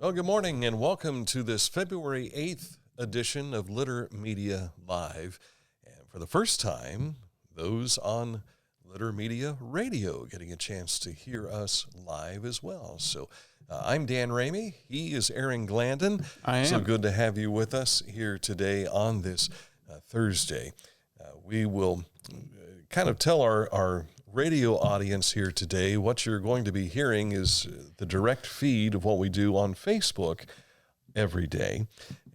Well, good morning and welcome to this February 8th edition of Litter Media Live. And for the first time, those on Litter Media Radio getting a chance to hear us live as well. So I'm Dan Ramey. He is Aaron Glandon. I am. So good to have you with us here today on this Thursday. We will kind of tell our radio audience here today, what you're going to be hearing is the direct feed of what we do on Facebook every day.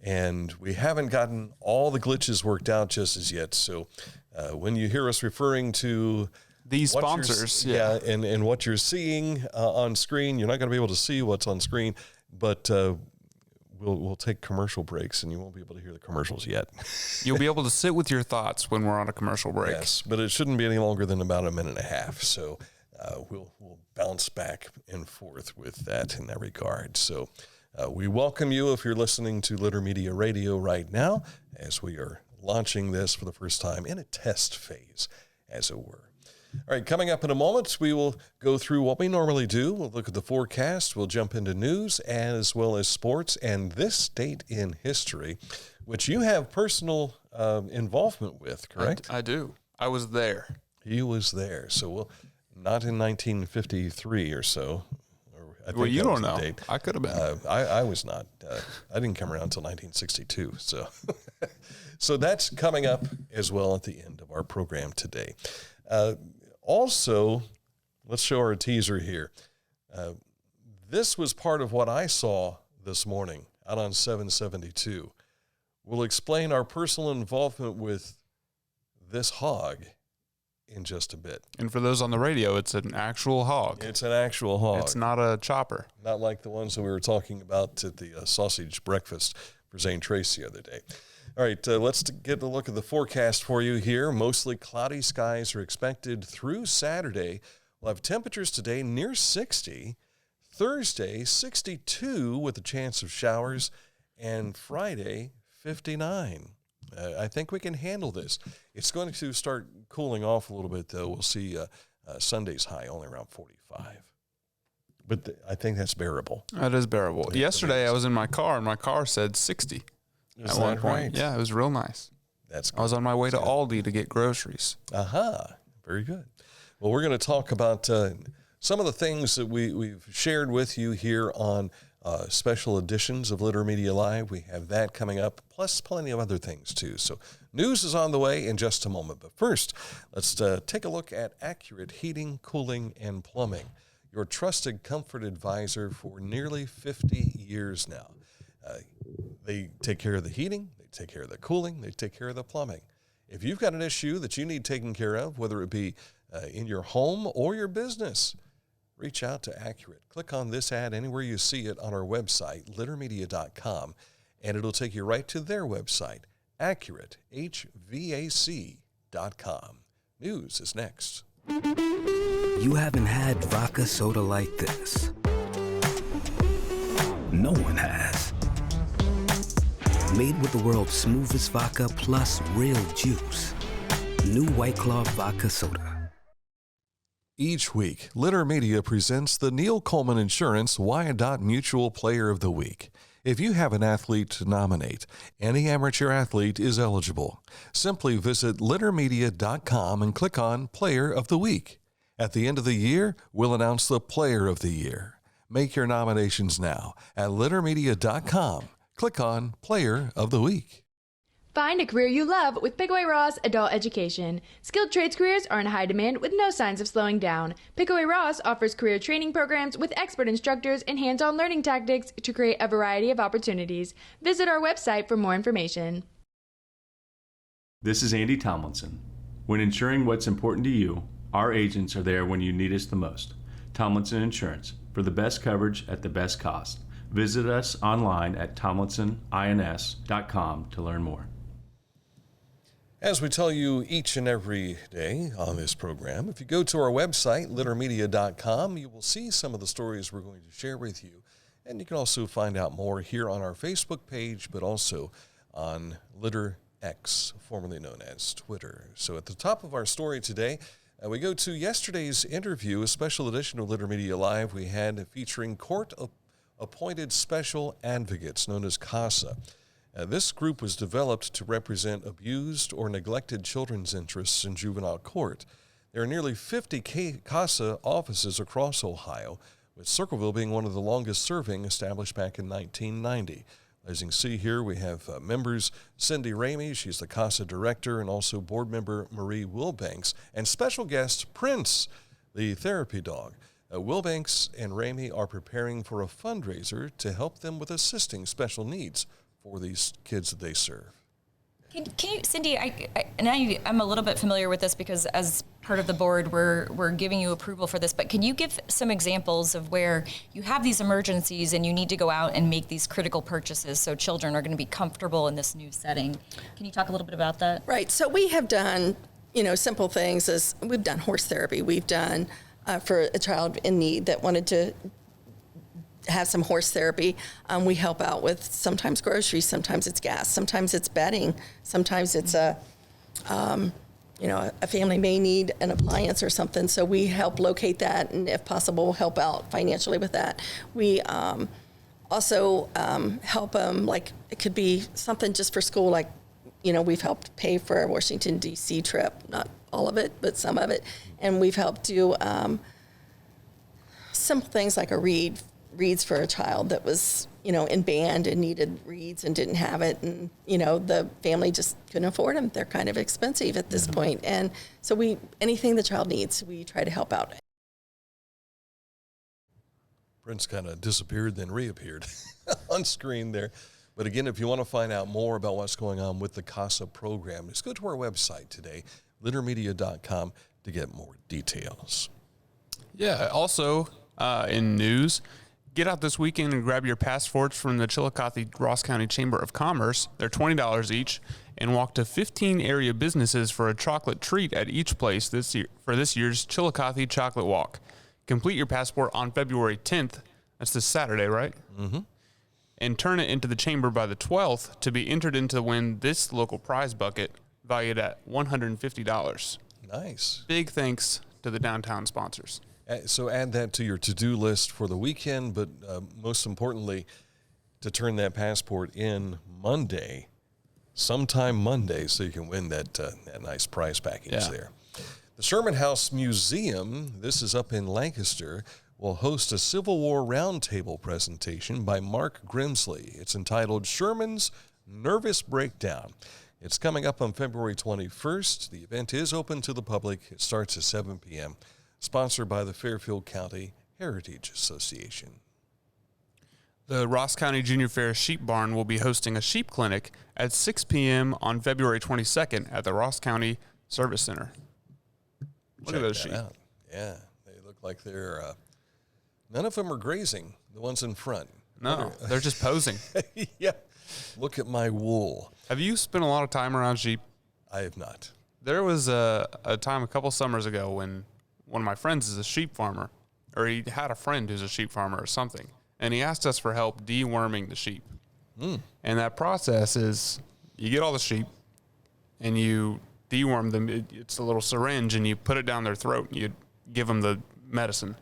And we haven't gotten all the glitches worked out just as yet. So when you hear us referring to these sponsors, and what you're seeing on screen, you're not going to be able to see what's on screen, but we'll take commercial breaks and you won't be able to hear the commercials yet. You'll be able to sit with your thoughts when we're on a commercial break. Yes, but it shouldn't be any longer than about a minute and a half. So we'll bounce back and forth with that in that regard. So we welcome you if you're listening to Litter Media Radio right now, as we are launching this for the first time in a test phase, as it were. All right, coming up in a moment, we will go through what we normally do. We'll look at the forecast. We'll jump into news as well as sports and this date in history, which you have personal involvement with, correct? I do. I was there. He was there. So we'll not in 1953 or so. Well, you don't know. I could have been. I was not. I didn't come around until 1962. So, so that's coming up as well at the end of our program today. Also, let's show our teaser here. This was part of what I saw this morning out on 772. We'll explain our personal involvement with this hog in just a bit. And for those on the radio, it's an actual hog. It's an actual hog. It's not a chopper. Not like the ones that we were talking about at the sausage breakfast for Zane Tracy the other day. All right, let's get a look at the forecast for you here. Mostly cloudy skies are expected through Saturday. We'll have temperatures today near 60. Thursday, 62 with a chance of showers. And Friday, 59. I think we can handle this. It's going to start cooling off a little bit, though. We'll see Sunday's high only around 45. But I think that's bearable. That is bearable. Yesterday, I was in my car, and my car said 60. Is at one point. Right? Yeah, it was real nice. That's good. I was on my way to Aldi to get groceries. Very good. Well, we're going to talk about some of the things that we've shared with you here on special editions of Litter Media Live. We have that coming up, plus plenty of other things, too. So news is on the way in just a moment. But first, let's take a look at Accurate Heating, Cooling, and Plumbing, your trusted comfort advisor for nearly 50 years now. They take care of the heating, they take care of the cooling, they take care of the plumbing. If you've got an issue that you need taken care of, whether it be in your home or your business, reach out to Accurate. Click on this ad anywhere you see it on our website, littermedia.com, and it'll take you right to their website, Accurate, HVAC.com. News is next. You haven't had vodka soda like this. No one has. Made with the world's smoothest vodka plus real juice. New White Claw Vodka Soda. Each week, Litter Media presents the Neil Coleman Insurance Wyandotte Mutual Player of the Week. If you have an athlete to nominate, any amateur athlete is eligible. Simply visit littermedia.com and click on Player of the Week. At the end of the year, we'll announce the Player of the Year. Make your nominations now at littermedia.com. Click on Player of the Week. Find a career you love with Pickaway Ross Adult Education. Skilled trades careers are in high demand with no signs of slowing down. Pickaway Ross offers career training programs with expert instructors and hands-on learning tactics to create a variety of opportunities. Visit our website for more information. This is Andy Tomlinson. When ensuring what's important to you, our agents are there when you need us the most. Tomlinson Insurance, for the best coverage at the best cost. Visit us online at tomlinsonins.com to learn more. As we tell you each and every day on this program, if you go to our website, littermedia.com, you will see some of the stories we're going to share with you. And you can also find out more here on our Facebook page, but also on Litter X, formerly known as Twitter. So at the top of our story today, we go to yesterday's interview, a special edition of Litter Media Live we had featuring court Appointed Special Advocates, known as CASA. This group was developed to represent abused or neglected children's interests in juvenile court. There are nearly 50 CASA offices across Ohio, with Circleville being one of the longest serving, established back in 1990. As you can see here, we have members Cindy Ramey, she's the CASA director, and also board member Marie Wilbanks, and special guest Prince, the therapy dog. Wilbanks and Ramey are preparing for a fundraiser to help them with assisting special needs for these kids that they serve. Can you, Cindy, I'm a little bit familiar with this because as part of the board, we're giving you approval for this, but can you give some examples of where you have these emergencies and you need to go out and make these critical purchases so children are going to be comfortable in this new setting? Can you talk a little bit about that? Right. So we have done, simple things as we've done horse therapy. We've done for a child in need that wanted to have some horse therapy. We help out with sometimes groceries, sometimes it's gas, sometimes it's bedding, sometimes it's a family may need an appliance or something. So we help locate that, and if possible, help out financially with that. We also help them, like it could be something just for school, like, we've helped pay for a Washington, D.C. trip, not all of it, but some of it. And we've helped do simple things like reeds for a child that was, in band and needed reeds and didn't have it. And, the family just couldn't afford them. They're kind of expensive at this point. And so anything the child needs, we try to help out. Prince kind of disappeared, then reappeared on screen there. But again, if you want to find out more about what's going on with the CASA program, just go to our website today, littermedia.com, to get more details. Yeah, also in news, get out this weekend and grab your passports from the Chillicothe Ross County Chamber of Commerce. They're $20 each, and walk to 15 area businesses for a chocolate treat at each place this year for this year's Chillicothe Chocolate Walk. Complete your passport on February 10th. That's this Saturday, right? Mm-hmm. And turn it into the chamber by the 12th to be entered into win this local prize bucket valued at $150. Nice. Big thanks to the downtown sponsors. So add that to your to-do list for the weekend, but most importantly, to turn that passport in sometime Monday, so you can win that nice prize package there. The Sherman House Museum, this is up in Lancaster, will host a Civil War roundtable presentation by Mark Grimsley. It's entitled Sherman's Nervous Breakdown. It's coming up on February 21st. The event is open to the public. It starts at 7 p.m., sponsored by the Fairfield County Heritage Association. The Ross County Junior Fair Sheep Barn will be hosting a sheep clinic at 6 p.m. on February 22nd at the Ross County Service Center. Look at those sheep. Out. Yeah, they look like they're, none of them are grazing, the ones in front. No, they're just posing. Yeah, look at my wool. Have you spent a lot of time around sheep? I have not. There was a time a couple summers ago when one of my friends is a sheep farmer, or he had a friend who's a sheep farmer or something, and he asked us for help deworming the sheep. And that process is you get all the sheep and you deworm them. It's a little syringe, and you put it down their throat and you give them the medicine.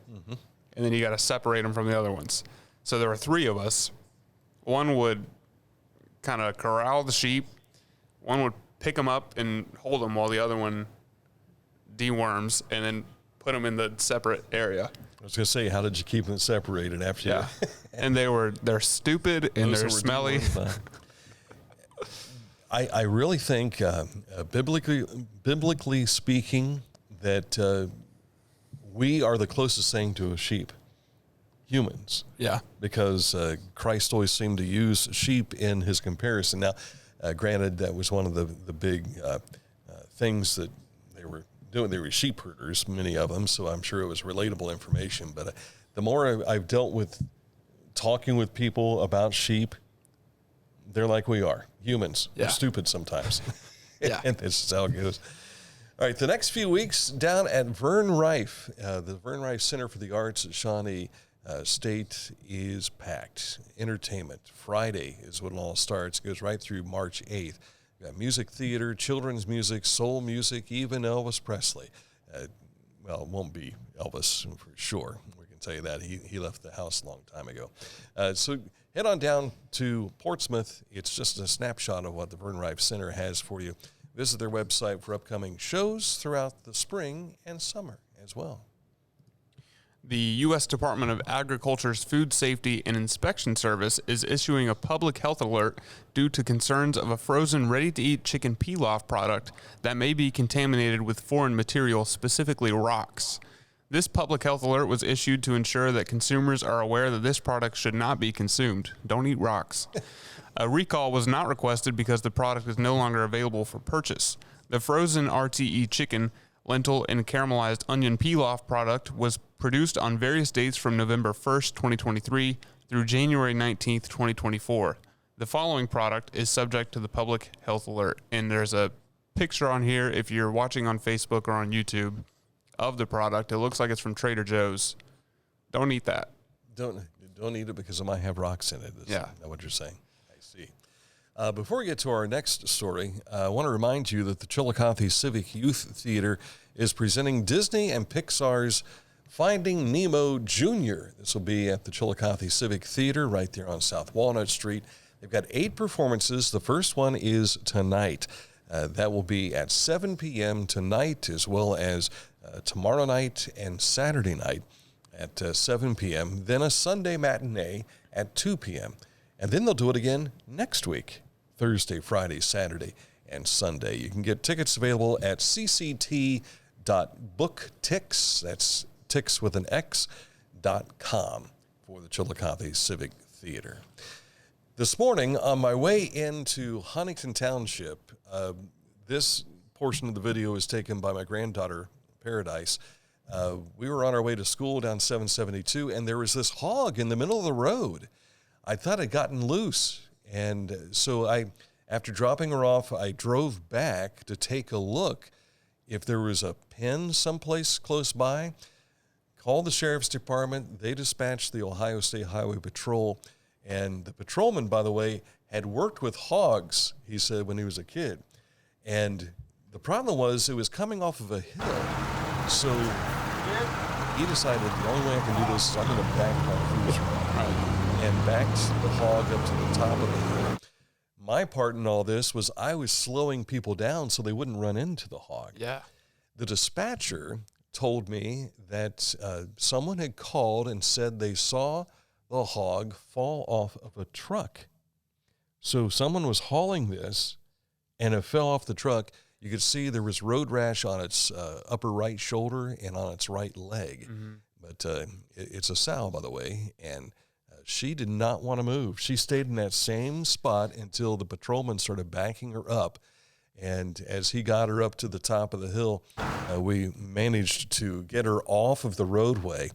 And then you got to separate them from the other ones. So there were three of us. One would kind of corral the sheep. One would pick them up and hold them while the other one deworms, and then put them in the separate area. I was going to say, how did you keep them separated after you? And they're stupid and they're smelly. I really think, biblically speaking, that we are the closest thing to a sheep, humans. Yeah. Because Christ always seemed to use sheep in his comparison. Now, granted, that was one of the big things that they were doing. They were sheep herders, many of them, so I'm sure it was relatable information. But the more I've dealt with talking with people about sheep, they're like we are, humans. Yeah. We're stupid sometimes. Yeah. And this is how it goes. All right, the next few weeks down at Vern Rife, the Vern Rife Center for the Arts at Shawnee State is packed. Entertainment. Friday is when it all starts. It goes right through March 8th. We've got music theater, children's music, soul music, even Elvis Presley. Well, it won't be Elvis for sure. We can tell you that. He left the house a long time ago. So head on down to Portsmouth. It's just a snapshot of what the Vern Rife Center has for you. Visit their website for upcoming shows throughout the spring and summer as well. The U.S. Department of Agriculture's Food Safety and Inspection Service is issuing a public health alert due to concerns of a frozen ready-to-eat chicken pilaf product that may be contaminated with foreign material, specifically rocks. This public health alert was issued to ensure that consumers are aware that this product should not be consumed. Don't eat rocks. A recall was not requested because the product is no longer available for purchase. The frozen RTE chicken, lentil, and caramelized onion pilaf product was produced on various dates from November 1st, 2023 through January 19th, 2024. The following product is subject to the public health alert, and there's a picture on here if you're watching on Facebook or on YouTube of the product. It looks like it's from Trader Joe's. Don't eat that. Don't eat it because it might have rocks in it. Is that what you're saying? I see. Before we get to our next story, I want to remind you that the Chillicothe Civic Youth Theater is presenting Disney and Pixar's Finding Nemo Jr. This will be at the Chillicothe Civic Theater right there on South Walnut Street. They've got 8 performances. The first one is tonight. That will be at 7 p.m. tonight, as well as tomorrow night and Saturday night at 7 p.m. Then a Sunday matinee at 2 p.m. And then they'll do it again next week, Thursday, Friday, Saturday, and Sunday. You can get tickets available at cct.booktix. That's Tix with an X.com for the Chillicothe Civic Theater. This morning, on my way into Huntington Township, this portion of the video is taken by my granddaughter, Paradise. We were on our way to school down 772, and there was this hog in the middle of the road. I thought it had gotten loose, and so after dropping her off, I drove back to take a look if there was a pen someplace close by. Called the Sheriff's Department. They dispatched the Ohio State Highway Patrol, and the patrolman, by the way, had worked with hogs, he said, when he was a kid. And the problem was it was coming off of a hill. So he decided the only way I can do this is I'm going to back my cruiser and backed the hog up to the top of the hill. My part in all this was I was slowing people down so they wouldn't run into the hog. Yeah. The dispatcher told me that someone had called and said they saw the hog fall off of a truck. So someone was hauling this, and it fell off the truck. You could see there was road rash on its upper right shoulder and on its right leg. Mm-hmm. But it's a sow, by the way, and she did not want to move. She stayed in that same spot until the patrolman started backing her up. And as he got her up to the top of the hill, we managed to get her off of the roadway.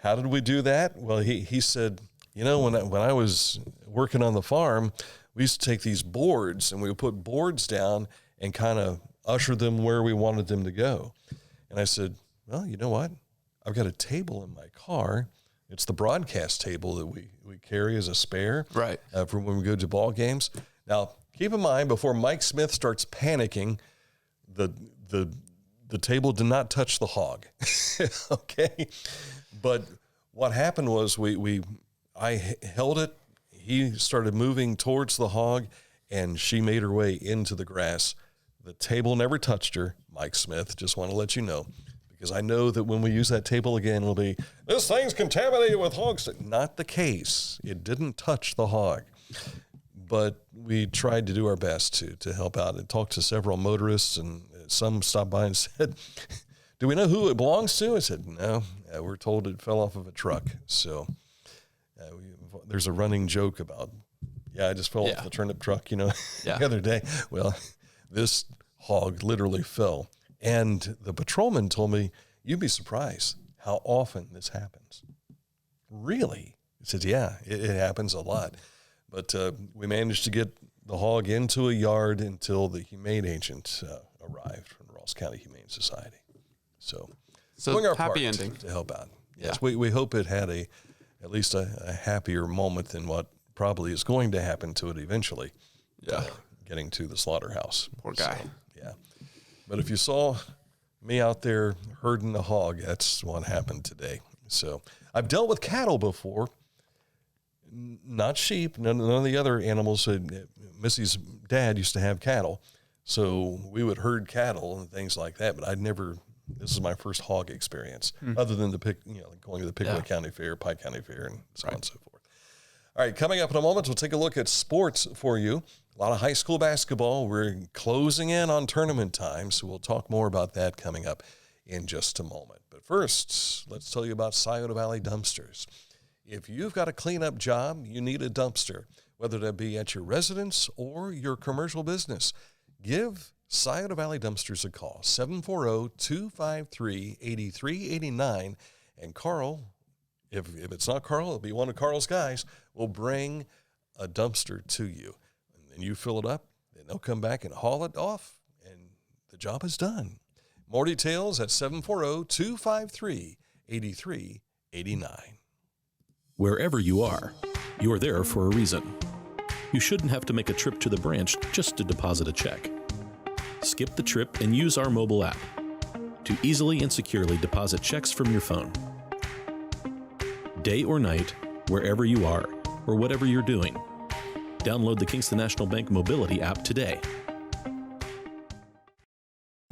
How did we do that? Well, he said, you know, when I was working on the farm, we used to take these boards and we would put boards down and kind of usher them where we wanted them to go. And I said, well, you know what? I've got a table in my car. It's the broadcast table that we carry as a spare for when we go to ball games. Now, keep in mind, before Mike Smith starts panicking, the table did not touch the hog. Okay? But what happened was I held it. He started moving towards the hog, and she made her way into the grass. The table never touched her, Mike Smith. Just want to let you know, because I know that when we use that table again, it'll be, this thing's contaminated with hogs. Not the case. It didn't touch the hog. But we tried to do our best to help out and talk to several motorists, and some stopped by and said, do we know who it belongs to? I said, no, we're told it fell off of a truck. So there's a running joke about, I just fell off the turnip truck, the other day. Well, this hog literally fell. And the patrolman told me, you'd be surprised how often this happens. Really? He said, yeah, it happens a lot. But we managed to get the hog into a yard until the humane agent arrived from Ross County Humane Society. So doing our happy part ending to help out. Yes, we hope it had at least a happier moment than what probably is going to happen to it eventually. Yeah. Getting to the slaughterhouse. Poor guy. So, yeah. But if you saw me out there herding the hog, that's what happened today. So I've dealt with cattle before, not sheep, none of the other animals. Missy's dad used to have cattle, so we would herd cattle and things like that, but this is my first hog experience, other than going to the Pickaway County Fair, Pike County Fair, and so on and so forth. All right, coming up in a moment, we'll take a look at sports for you. A lot of high school basketball. We're closing in on tournament time, so we'll talk more about that coming up in just a moment. But first, let's tell you about Scioto Valley Dumpsters. If you've got a cleanup job, you need a dumpster, whether that be at your residence or your commercial business. Give Scioto Valley Dumpsters a call, 740-253-8389. And Carl, if it's not Carl, it'll be one of Carl's guys, will bring a dumpster to you. And then you fill it up, and they'll come back and haul it off, and the job is done. More details at 740-253-8389. Wherever you are, you're there for a reason. You shouldn't have to make a trip to the branch just to deposit a check. Skip the trip and use our mobile app to easily and securely deposit checks from your phone. Day or night, wherever you are, or whatever you're doing, download the Kingston National Bank Mobility app today.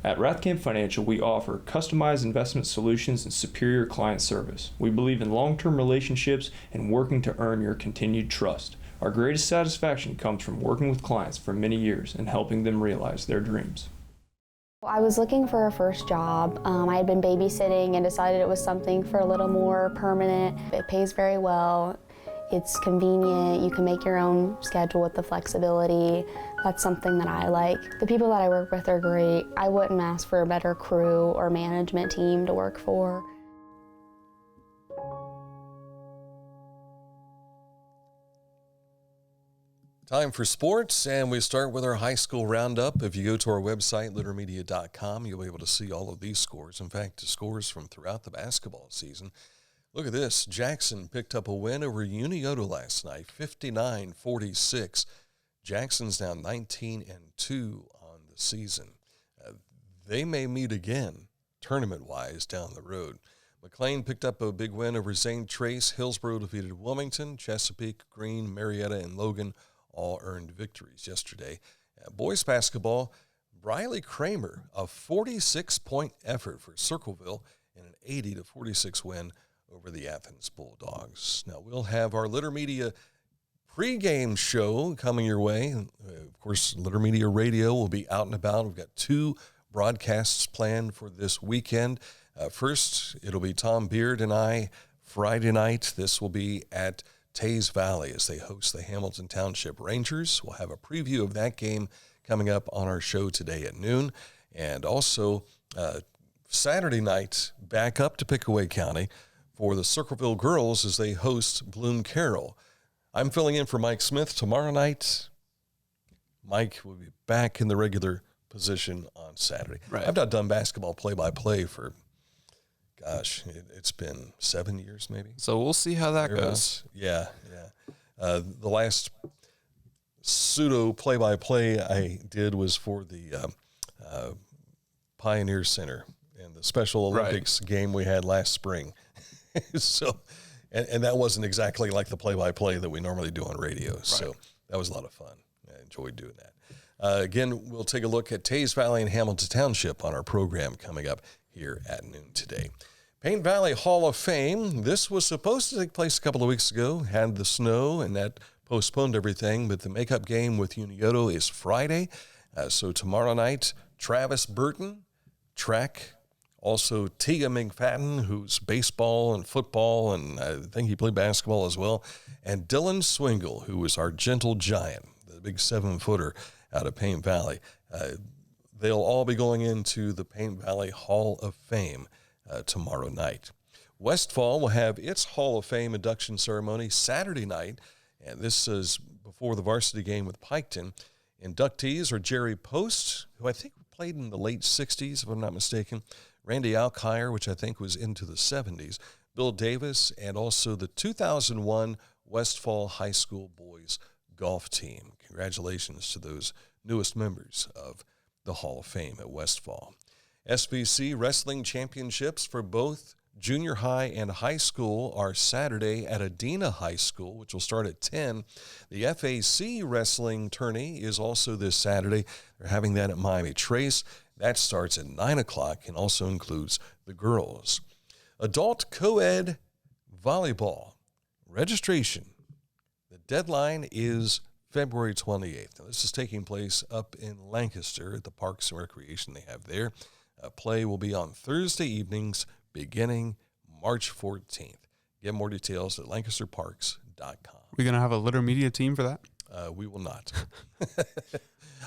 At Rathkamp Financial, we offer customized investment solutions and superior client service. We believe in long-term relationships and working to earn your continued trust. Our greatest satisfaction comes from working with clients for many years and helping them realize their dreams. I was looking for a first job. I had been babysitting and decided it was something for a little more permanent. It pays very well. It's convenient. You can make your own schedule with the flexibility. That's something that I like. The people that I work with are great. I wouldn't ask for a better crew or management team to work for. Time for sports, and we start with our high school roundup. If you go to our website, littermedia.com, you'll be able to see all of these scores. In fact, the scores from throughout the basketball season. Look at this. Jackson picked up a win over Unioto last night, 59-46. Jackson's now 19-2 on the season. They may meet again, tournament-wise, down the road. McLean picked up a big win over St. Trace. Hillsborough defeated Wilmington. Chesapeake, Greene, Marietta, and Logan all earned victories yesterday. Boys basketball, Briley Kramer, a 46-point effort for Circleville and an 80-46 win over the Athens Bulldogs. Now, we'll have our Litter Media pregame show coming your way. Of course, Litter Media Radio will be out and about. We've got 2 broadcasts planned for this weekend. First, it'll be Tom Beard and I Friday night. This will be at Tays Valley as they host the Hamilton Township Rangers. We'll have a preview of that game coming up on our show today at noon. And also, Saturday night, back up to Pickaway County for the Circleville girls as they host Bloom Carroll. I'm filling in for Mike Smith tomorrow night. Mike will be back in the regular position on Saturday. Right. I've not done basketball play-by-play for, gosh, it's been 7 years maybe. So we'll see how that goes. Yeah. The last pseudo play-by-play I did was for the Pioneer Center and the Special Olympics game we had last spring. So, and that wasn't exactly like the play-by-play that we normally do on radio. Right. So that was a lot of fun. I enjoyed doing that. Again, we'll take a look at Tays Valley and Hamilton Township on our program coming up here at noon today. Paint Valley Hall of Fame. This was supposed to take place a couple of weeks ago, had the snow, and that postponed everything, but the makeup game with Unioto is Friday. So tomorrow night, Travis Burton, track. Also, Tia McFadden, who's baseball and football, and I think he played basketball as well. And Dylan Swingle, who is our gentle giant, the big 7-footer out of Paint Valley. They'll all be going into the Paint Valley Hall of Fame tomorrow night. Westfall will have its Hall of Fame induction ceremony Saturday night, and this is before the varsity game with Piketon. Inductees are Jerry Post, who I think played in the late 60s, if I'm not mistaken, Randy Alkire, which I think was into the 70s, Bill Davis, and also the 2001 Westfall High School boys golf team. Congratulations to those newest members of the Hall of Fame at Westfall. SBC Wrestling Championships for both Junior high and high school are Saturday at Adena High School, which will start at 10. The FAC wrestling tourney is also this Saturday. They're having that at Miami Trace. That starts at 9 o'clock and also includes the girls. Adult co-ed volleyball registration. The deadline is February 28th. Now, this is taking place up in Lancaster at the Parks and Recreation they have there. Play will be on Thursday evenings beginning March 14th. Get more details at lancasterparks.com. We going to have a Litter Media team for that? We will not.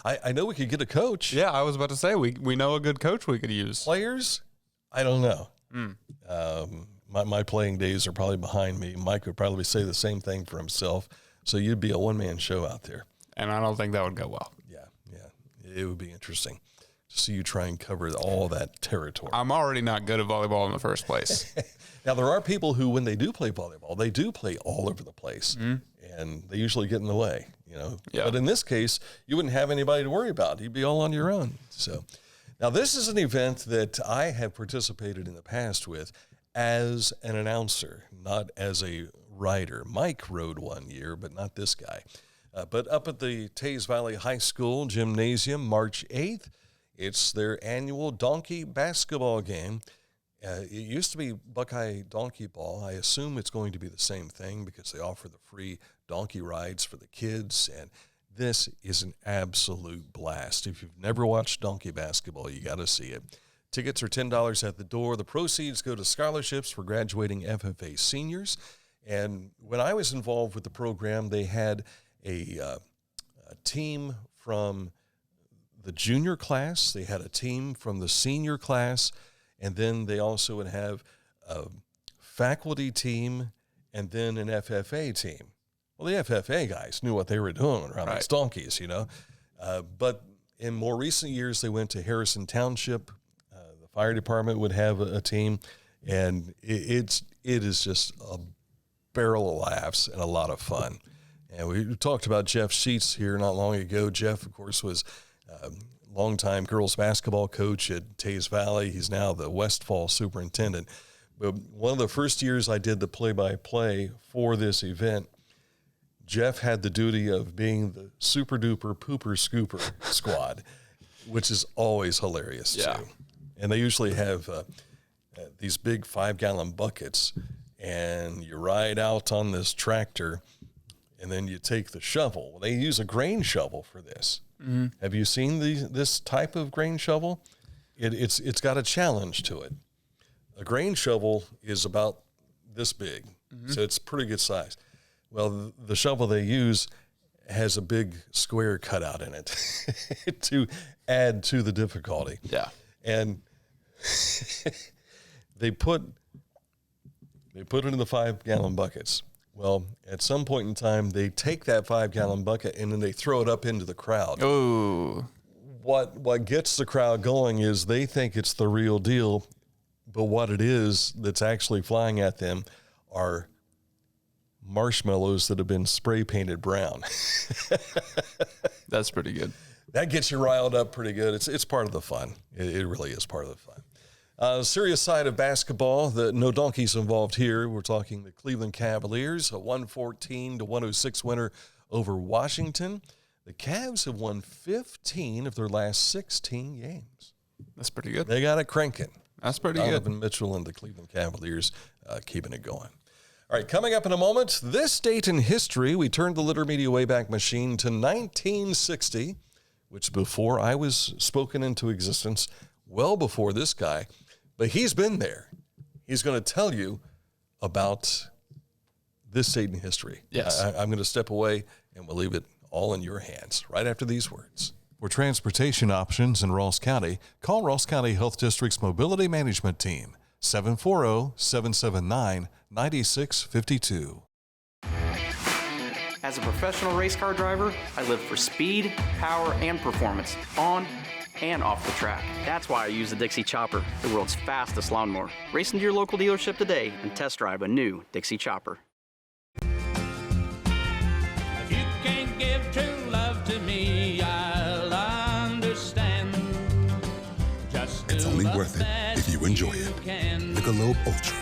I know we could get a coach. Yeah, I was about to say, we know a good coach we could use. Players? I don't know. My playing days are probably behind me. Mike would probably say the same thing for himself. So you'd be a one-man show out there. And I don't think that would go well. Yeah. It would be interesting to see you try and cover all that territory. I'm already not good at volleyball in the first place. Now, there are people who, when they do play volleyball, they do play all over the place. And they usually get in the way, Yeah. But in this case, you wouldn't have anybody to worry about. You'd be all on your own. So now this is an event that I have participated in the past with as an announcer, not as a writer. Mike rode one year, but not this guy. But up at the Tays Valley High School Gymnasium, March 8th, it's their annual donkey basketball game. It used to be Buckeye Donkey Ball. I assume it's going to be the same thing because they offer the free donkey rides for the kids, and this is an absolute blast. If you've never watched donkey basketball, you got to see it. Tickets are $10 at the door. The proceeds go to scholarships for graduating FFA seniors. And when I was involved with the program, they had a team from the junior class. They had a team from the senior class. And then they also would have a faculty team and then an FFA team. Well, the FFA guys knew what they were doing around these donkeys, But in more recent years, they went to Harrison Township. The fire department would have a team. And it is just a barrel of laughs and a lot of fun. And we talked about Jeff Sheets here not long ago. Jeff, of course, was longtime girls basketball coach at Tays Valley. He's now the Westfall superintendent. But one of the first years I did the play-by-play for this event, Jeff had the duty of being the super-duper pooper scooper squad, which is always hilarious, too. And they usually have these big 5-gallon buckets, and you ride out on this tractor, and then you take the shovel. Well, they use a grain shovel for this. Mm-hmm. Have you seen this type of grain shovel? It's got a challenge to it. A grain shovel is about this big, so it's pretty good size. Well, the shovel they use has a big square cut out in it to add to the difficulty. Yeah. And they put it in the 5-gallon buckets. Well, at some point in time, they take that 5-gallon bucket and then they throw it up into the crowd. Oh. What gets the crowd going is they think it's the real deal, but what it is that's actually flying at them are marshmallows that have been spray painted brown. That's pretty good. That gets you riled up pretty good. It's part of the fun. It really is part of the fun. Serious side of basketball, no donkeys involved here. We're talking the Cleveland Cavaliers, a 114-106 winner over Washington. The Cavs have won 15 of their last 16 games. That's pretty good. They got it cranking. That's pretty Donovan good. Mitchell and the Cleveland Cavaliers keeping it going. All right, coming up in a moment, this date in history, we turned the Litter Media Wayback Machine to 1960, which before I was spoken into existence, well before this guy. But he's been there. He's going to tell you about this date in history. Yes. I'm going to step away, and we'll leave it all in your hands right after these words. For transportation options in Ross County, call Ross County Health District's Mobility Management Team, 740-779-9652. As a professional race car driver, I live for speed, power, and performance on and off the track. That's why I use the Dixie Chopper, the world's fastest lawnmower. Race into your local dealership today and test drive a new Dixie Chopper. If you can't give true love to me, I'll understand. Just it's only worth it if you enjoy it. Michelob Ultra.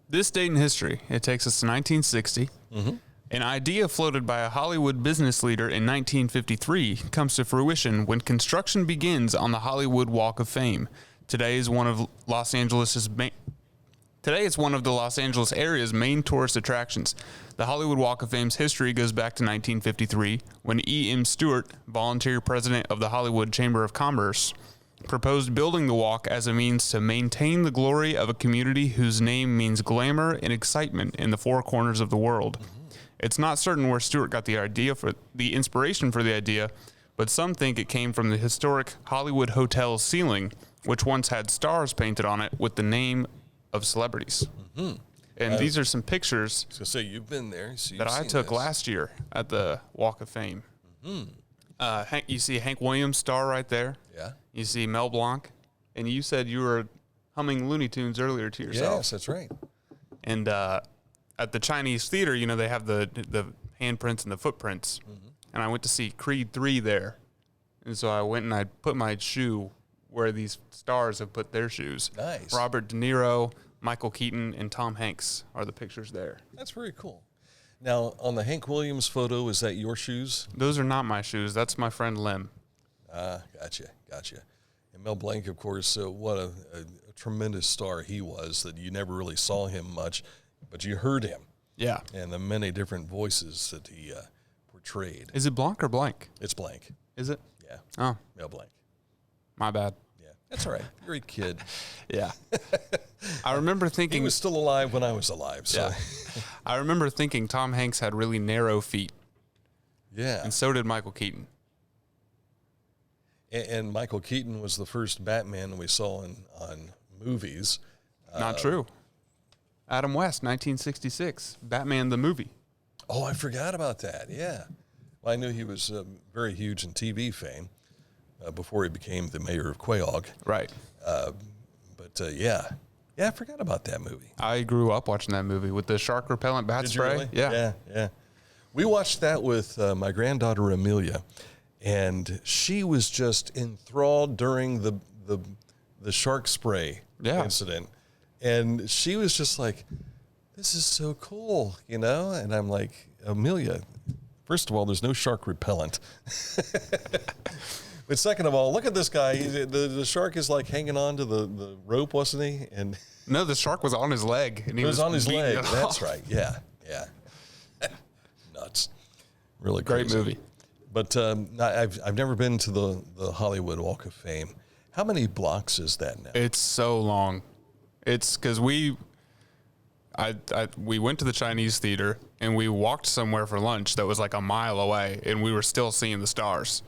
This date in history, it takes us to 1960. Mm-hmm. An idea floated by a Hollywood business leader in 1953 comes to fruition when construction begins on the Hollywood Walk of Fame. Today it's one of the Los Angeles area's main tourist attractions. The Hollywood Walk of Fame's history goes back to 1953 when E.M. Stewart, volunteer president of the Hollywood Chamber of Commerce, proposed building the walk as a means to maintain the glory of a community whose name means glamour and excitement in the four corners of the world. It's not certain where Stewart got the inspiration for the idea, but some think it came from the historic Hollywood Hotel ceiling, which once had stars painted on it with the name of celebrities. Mm-hmm. And these are some pictures So say you've been there. So that I took last year at the Walk of Fame. Mm-hmm. You see Hank Williams' star right there. Yeah. You see Mel Blanc. And you said you were humming Looney Tunes earlier to yourself. Yes, that's right. And at the Chinese theater, you know, they have the handprints and the footprints. Mm-hmm. And I went to see Creed 3 there. And so I went and I put my shoe where these stars have put their shoes. Nice. Robert De Niro, Michael Keaton, and Tom Hanks are the pictures there. That's very cool. Now, on the Hank Williams photo, is that your shoes? Those are not my shoes. That's my friend Lim. Gotcha. And Mel Blanc, of course, what a tremendous star he was, that you never really saw him much, but you heard him. Yeah. And the many different voices that he portrayed. Is it Blanc or Blank? It's Blanc. Is it? Yeah. Oh. Mel Blanc. My bad. Yeah. That's all right. You're a kid. Yeah. I remember thinking... He was still alive when I was alive, so... Yeah. I remember thinking Tom Hanks had really narrow feet. Yeah. And so did Michael Keaton. And Michael Keaton was the first Batman we saw on movies. Not true. Adam West, 1966. Batman the movie. Oh, I forgot about that. Yeah. Well, I knew he was very huge in TV fame before he became the mayor of Quaog. Right. Yeah, I forgot about that movie. I grew up watching that movie with the shark repellent bat Did spray. you really? Yeah. Yeah. We watched that with my granddaughter Amelia, and she was just enthralled during the shark spray incident. And she was just like, this is so cool, you know? And I'm like, Amelia, first of all, there's no shark repellent. But second of all, look at this guy. The shark is like hanging on to the rope, wasn't he? And no, the shark was on his leg. And he was on his beating leg. it That's off. right. Yeah. Nuts. Really Great crazy. movie. But I've never been to the Hollywood Walk of Fame. How many blocks is that now? It's so long. It's because we went to the Chinese theater and we walked somewhere for lunch that was like a mile away, and we were still seeing the stars.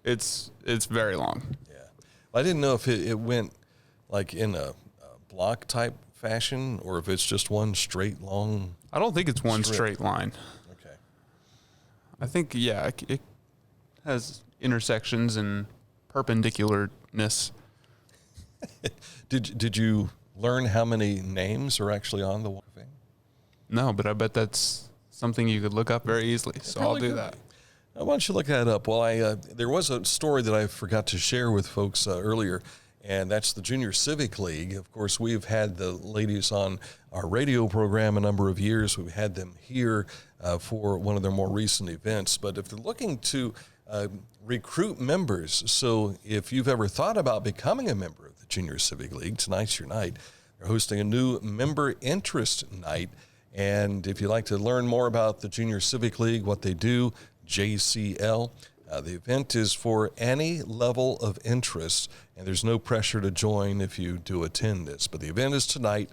It's very long. Yeah. I didn't know if it went like in a block type fashion or if it's just one straight long. I don't think it's one strip. straight line. Okay. I think, yeah, it has intersections and perpendicularness. Did you learn how many names are actually on the Walk of Fame? No, but I bet that's something you could look up very easily. So I'll do that. Why don't you look that up? Well, there was a story that I forgot to share with folks earlier, and that's the Junior Civic League. Of course, we've had the ladies on our radio program a number of years. We've had them here for one of their more recent events. But if they're looking to recruit members, so if you've ever thought about becoming a member of the Junior Civic League, tonight's your night. They're hosting a new member interest night. And if you'd like to learn more about the Junior Civic League, what they do, JCL. The event is for any level of interest, and there's no pressure to join if you do attend this. But the event is tonight,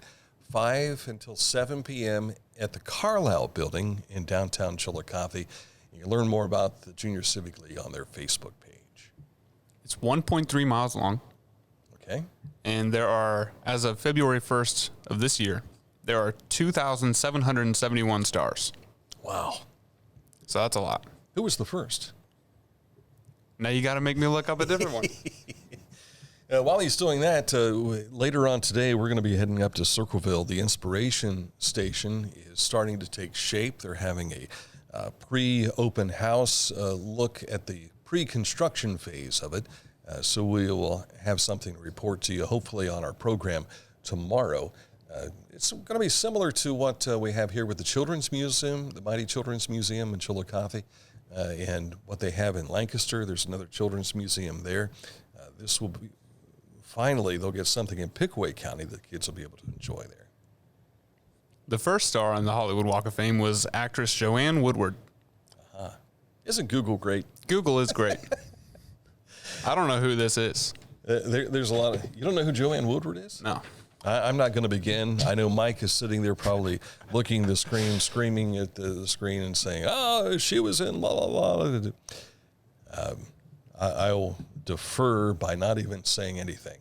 5 until 7 p.m. at the Carlisle Building in downtown Chillicothe. You can learn more about the Junior Civic League on their Facebook page. It's 1.3 miles long. Okay. And there are, as of February 1st of this year, there are 2,771 stars. Wow. So that's a lot. Who was the first? Now you got to make me look up a different one. While he's doing that, later on today, we're going to be heading up to Circleville. The Inspiration Station is starting to take shape. They're having a pre-open house look at the pre-construction phase of it. So we will have something to report to you, hopefully, on our program tomorrow. It's going to be similar to what we have here with the Children's Museum, the Mighty Children's Museum in Chillicothe, and what they have in Lancaster. There's another Children's Museum there. This will be, finally, they'll get something in Pickaway County that kids will be able to enjoy there. The first star on the Hollywood Walk of Fame was actress Joanne Woodward. Isn't Google great? Google is great. I don't know who this is. There's a lot of, you don't know who Joanne Woodward is? No. I'm not going to begin. I know Mike is sitting there probably looking at the screen, screaming at the screen and saying, oh, she was in blah, blah, blah. I'll defer by not even saying anything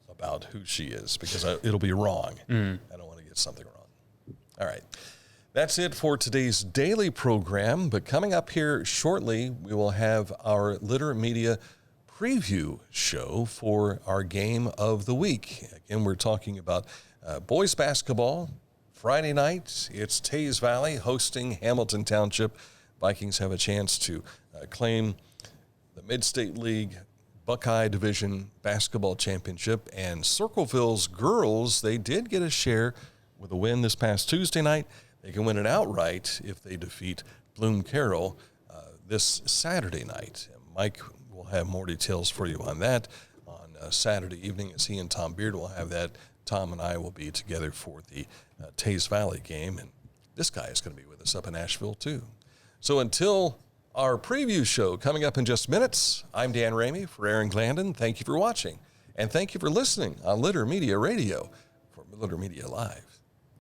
about who she is because it'll be wrong. I don't want to get something wrong. All right. That's it for today's daily program. But coming up here shortly, we will have our Literate Media preview show for our game of the week. Again, we're talking about boys basketball. Friday night, it's Taze Valley hosting Hamilton Township. Vikings have a chance to claim the Mid-State League Buckeye Division Basketball Championship. And Circleville's girls, they did get a share with a win this past Tuesday night. They can win it outright if they defeat Bloom Carroll this Saturday night. Mike will have more details for you on that on Saturday evening as he and Tom Beard will have that. Tom and I will be together for the Taze Valley game, and this guy is going to be with us up in Asheville too. So until our preview show coming up in just minutes, I'm Dan Ramey for Aaron Glandon. Thank you for watching, and thank you for listening on Literate Media Radio for Literate Media Live.